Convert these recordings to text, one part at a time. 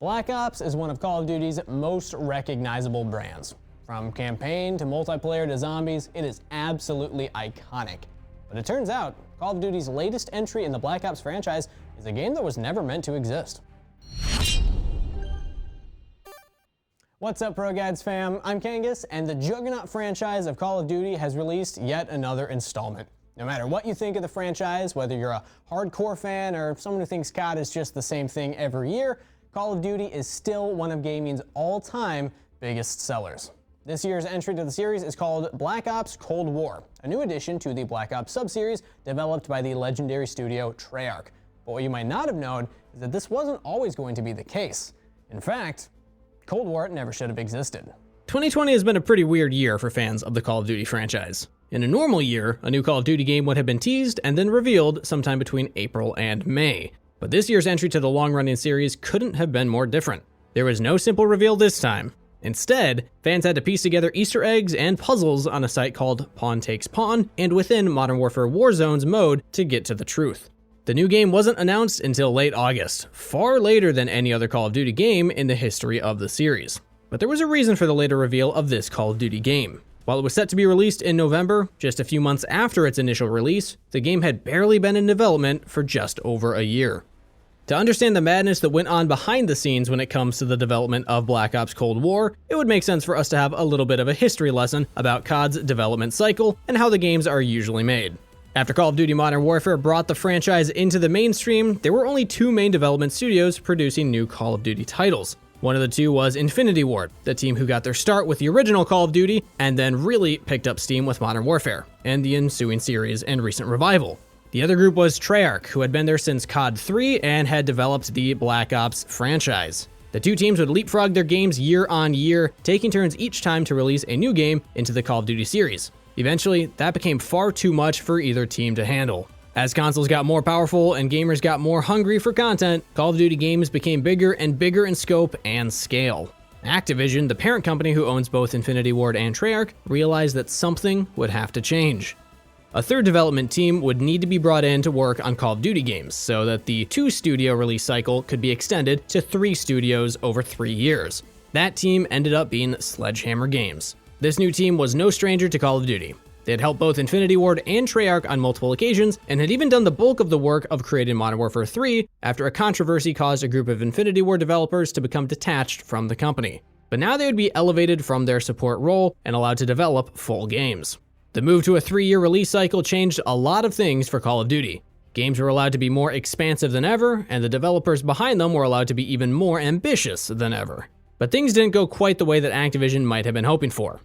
Black Ops is one of Call of Duty's most recognizable brands. From campaign to multiplayer to zombies, it is absolutely iconic. But it turns out, Call of Duty's latest entry in the Black Ops franchise is a game that was never meant to exist. What's up, ProGuides fam? I'm Kangas, and the juggernaut franchise of Call of Duty has released yet another installment. No matter what you think of the franchise, whether you're a hardcore fan or someone who thinks COD is just the same thing every year, Call of Duty is still one of gaming's all-time biggest sellers. This year's entry to the series is called Black Ops Cold War, a new addition to the Black Ops sub-series developed by the legendary studio Treyarch. But what you might not have known is that this wasn't always going to be the case. In fact, Cold War never should have existed. 2020 has been a pretty weird year for fans of the Call of Duty franchise. In a normal year, a new Call of Duty game would have been teased and then revealed sometime between April and May. But this year's entry to the long-running series couldn't have been more different. There was no simple reveal this time. Instead, fans had to piece together Easter eggs and puzzles on a site called Pawn Takes Pawn and within Modern Warfare Warzone's mode to get to the truth. The new game wasn't announced until late August, far later than any other Call of Duty game in the history of the series. But there was a reason for the later reveal of this Call of Duty game. While it was set to be released in November, just a few months after its initial release, the game had barely been in development for just over a year. To understand the madness that went on behind the scenes when it comes to the development of Black Ops Cold War, it would make sense for us to have a little bit of a history lesson about COD's development cycle and how the games are usually made. After Call of Duty Modern Warfare brought the franchise into the mainstream, there were only two main development studios producing new Call of Duty titles. One of the two was Infinity Ward, the team who got their start with the original Call of Duty and then really picked up steam with Modern Warfare and the ensuing series and recent revival. The other group was Treyarch, who had been there since COD 3 and had developed the Black Ops franchise. The two teams would leapfrog their games year on year, taking turns each time to release a new game into the Call of Duty series. Eventually, that became far too much for either team to handle. As consoles got more powerful and gamers got more hungry for content, Call of Duty games became bigger and bigger in scope and scale. Activision, the parent company who owns both Infinity Ward and Treyarch, realized that something would have to change. A third development team would need to be brought in to work on Call of Duty games so that the 2-studio release cycle could be extended to 3 studios over 3 years. That team ended up being Sledgehammer Games. This new team was no stranger to Call of Duty. They had helped both Infinity Ward and Treyarch on multiple occasions and had even done the bulk of the work of creating Modern Warfare 3 after a controversy caused a group of Infinity Ward developers to become detached from the company. But now they would be elevated from their support role and allowed to develop full games. The move to a 3-year release cycle changed a lot of things for Call of Duty. Games were allowed to be more expansive than ever, and the developers behind them were allowed to be even more ambitious than ever. But things didn't go quite the way that Activision might have been hoping for.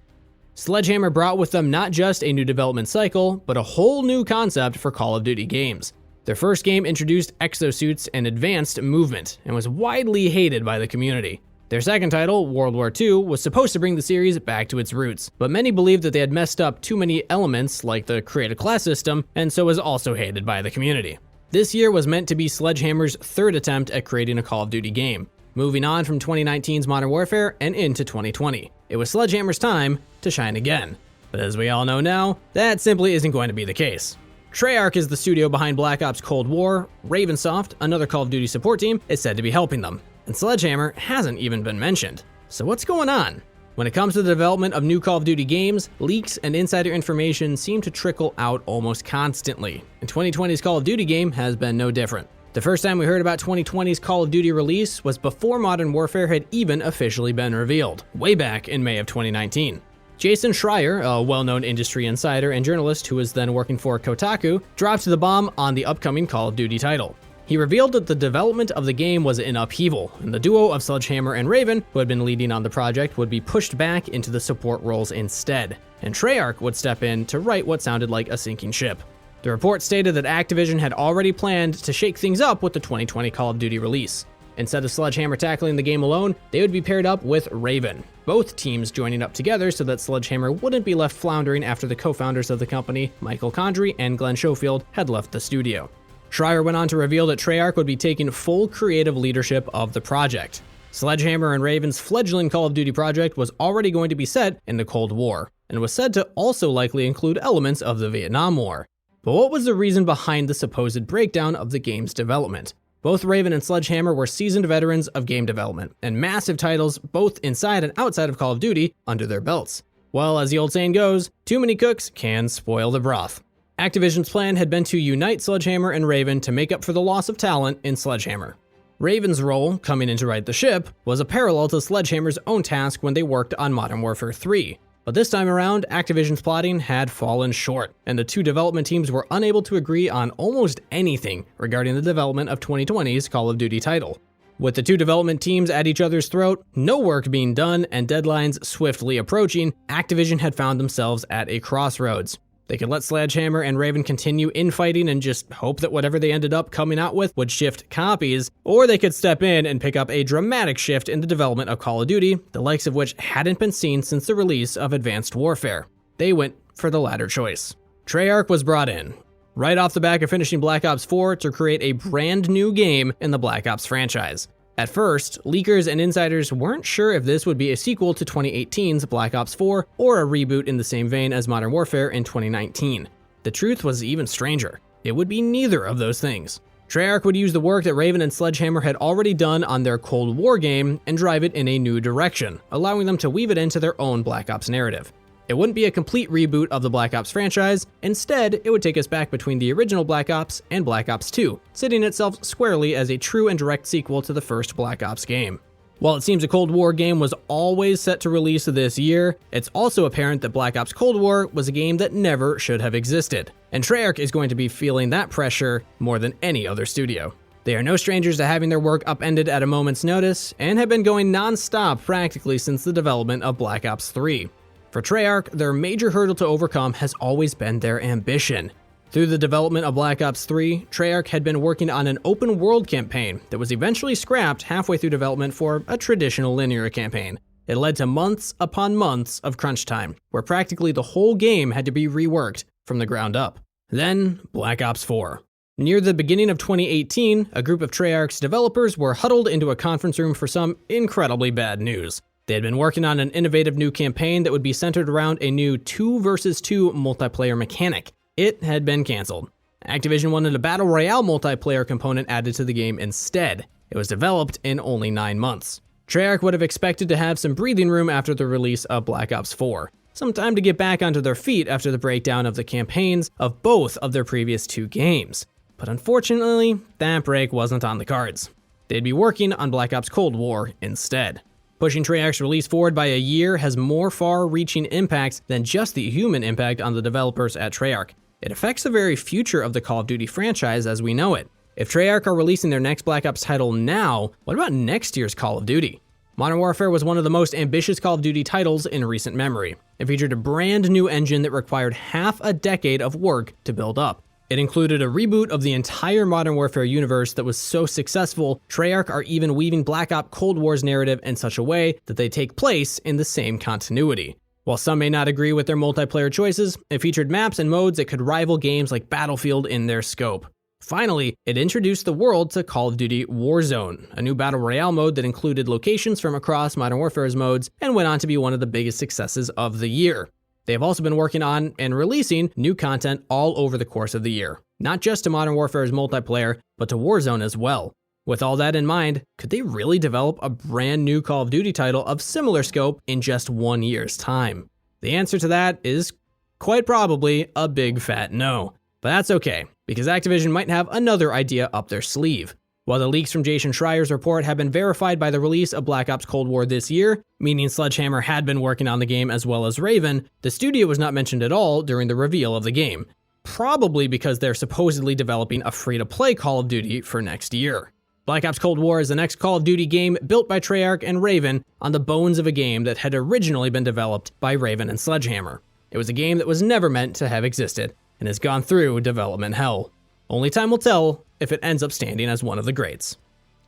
Sledgehammer brought with them not just a new development cycle, but a whole new concept for Call of Duty games. Their first game introduced exosuits and advanced movement, and was widely hated by the community. Their second title, World War II, was supposed to bring the series back to its roots, but many believed that they had messed up too many elements like the created class system, and so was also hated by the community. This year was meant to be Sledgehammer's third attempt at creating a Call of Duty game, moving on from 2019's Modern Warfare and into 2020. It was Sledgehammer's time to shine again. But as we all know now, that simply isn't going to be the case. Treyarch is the studio behind Black Ops Cold War. Ravensoft, another Call of Duty support team, is said to be helping them. And Sledgehammer hasn't even been mentioned. So what's going on? When it comes to the development of new Call of Duty games, leaks and insider information seem to trickle out almost constantly. And 2020's Call of Duty game has been no different. The first time we heard about 2020's Call of Duty release was before Modern Warfare had even officially been revealed, way back in May of 2019. Jason Schreier, a well-known industry insider and journalist who was then working for Kotaku, dropped the bomb on the upcoming Call of Duty title. He revealed that the development of the game was in upheaval, and the duo of Sledgehammer and Raven, who had been leading on the project, would be pushed back into the support roles instead, and Treyarch would step in to right what sounded like a sinking ship. The report stated that Activision had already planned to shake things up with the 2020 Call of Duty release. Instead of Sledgehammer tackling the game alone, they would be paired up with Raven, both teams joining up together so that Sledgehammer wouldn't be left floundering after the co-founders of the company, Michael Condrey and Glenn Schofield, had left the studio. Schreier went on to reveal that Treyarch would be taking full creative leadership of the project. Sledgehammer and Raven's fledgling Call of Duty project was already going to be set in the Cold War, and was said to also likely include elements of the Vietnam War. But what was the reason behind the supposed breakdown of the game's development? Both Raven and Sledgehammer were seasoned veterans of game development, and massive titles both inside and outside of Call of Duty under their belts. Well, as the old saying goes, too many cooks can spoil the broth. Activision's plan had been to unite Sledgehammer and Raven to make up for the loss of talent in Sledgehammer. Raven's role, coming in to right the ship, was a parallel to Sledgehammer's own task when they worked on Modern Warfare 3. But this time around, Activision's plotting had fallen short, and the two development teams were unable to agree on almost anything regarding the development of 2020's Call of Duty title. With the two development teams at each other's throat, no work being done, and deadlines swiftly approaching, Activision had found themselves at a crossroads. They could let Sledgehammer and Raven continue infighting and just hope that whatever they ended up coming out with would shift copies, or they could step in and pick up a dramatic shift in the development of Call of Duty, the likes of which hadn't been seen since the release of Advanced Warfare. They went for the latter choice. Treyarch was brought in, right off the back of finishing Black Ops 4, to create a brand new game in the Black Ops franchise. At first, leakers and insiders weren't sure if this would be a sequel to 2018's Black Ops 4 or a reboot in the same vein as Modern Warfare in 2019. The truth was even stranger. It would be neither of those things. Treyarch would use the work that Raven and Sledgehammer had already done on their Cold War game and drive it in a new direction, allowing them to weave it into their own Black Ops narrative. It wouldn't be a complete reboot of the Black Ops franchise. Instead, it would take us back between the original Black Ops and Black Ops 2, sitting itself squarely as a true and direct sequel to the first Black Ops game. While it seems a Cold War game was always set to release this year, it's also apparent that Black Ops Cold War was a game that never should have existed, and Treyarch is going to be feeling that pressure more than any other studio. They are no strangers to having their work upended at a moment's notice, and have been going non-stop practically since the development of Black Ops 3. For Treyarch, their major hurdle to overcome has always been their ambition. Through the development of Black Ops 3, Treyarch had been working on an open world campaign that was eventually scrapped halfway through development for a traditional linear campaign. It led to months upon months of crunch time, where practically the whole game had to be reworked from the ground up. Then, Black Ops 4. Near the beginning of 2018, a group of Treyarch's developers were huddled into a conference room for some incredibly bad news. They had been working on an innovative new campaign that would be centered around a new 2 versus 2 multiplayer mechanic. It had been canceled. Activision wanted a Battle Royale multiplayer component added to the game instead. It was developed in only 9 months. Treyarch would have expected to have some breathing room after the release of Black Ops 4, some time to get back onto their feet after the breakdown of the campaigns of both of their previous 2 games. But unfortunately, that break wasn't on the cards. They'd be working on Black Ops Cold War instead. Pushing Treyarch's release forward by a year has more far-reaching impacts than just the human impact on the developers at Treyarch. It affects the very future of the Call of Duty franchise as we know it. If Treyarch are releasing their next Black Ops title now, what about next year's Call of Duty? Modern Warfare was one of the most ambitious Call of Duty titles in recent memory. It featured a brand new engine that required half a decade of work to build up. It included a reboot of the entire Modern Warfare universe that was so successful, Treyarch are even weaving Black Ops Cold War's narrative in such a way that they take place in the same continuity. While some may not agree with their multiplayer choices, it featured maps and modes that could rival games like Battlefield in their scope. Finally, it introduced the world to Call of Duty Warzone, a new Battle Royale mode that included locations from across Modern Warfare's modes and went on to be one of the biggest successes of the year. They have also been working on and releasing new content all over the course of the year, not just to Modern Warfare's multiplayer, but to Warzone as well. With all that in mind, could they really develop a brand new Call of Duty title of similar scope in just 1 year's time? The answer to that is quite probably a big fat no. But that's okay, because Activision might have another idea up their sleeve. While the leaks from Jason Schreier's report have been verified by the release of Black Ops Cold War this year, meaning Sledgehammer had been working on the game as well as Raven, the studio was not mentioned at all during the reveal of the game. Probably because they're supposedly developing a free-to-play Call of Duty for next year. Black Ops Cold War is the next Call of Duty game built by Treyarch and Raven on the bones of a game that had originally been developed by Raven and Sledgehammer. It was a game that was never meant to have existed and has gone through development hell. Only time will tell if it ends up standing as one of the greats.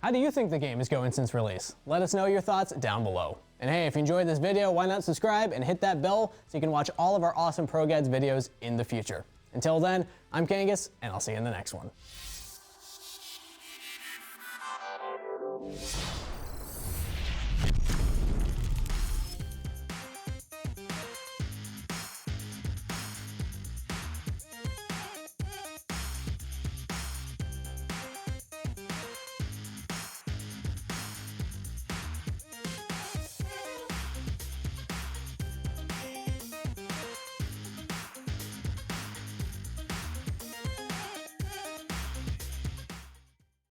How do you think the game is going since release? Let us know your thoughts down below. And hey, if you enjoyed this video, why not subscribe and hit that bell so you can watch all of our awesome ProGuides videos in the future. Until then, I'm Kangas, and I'll see you in the next one.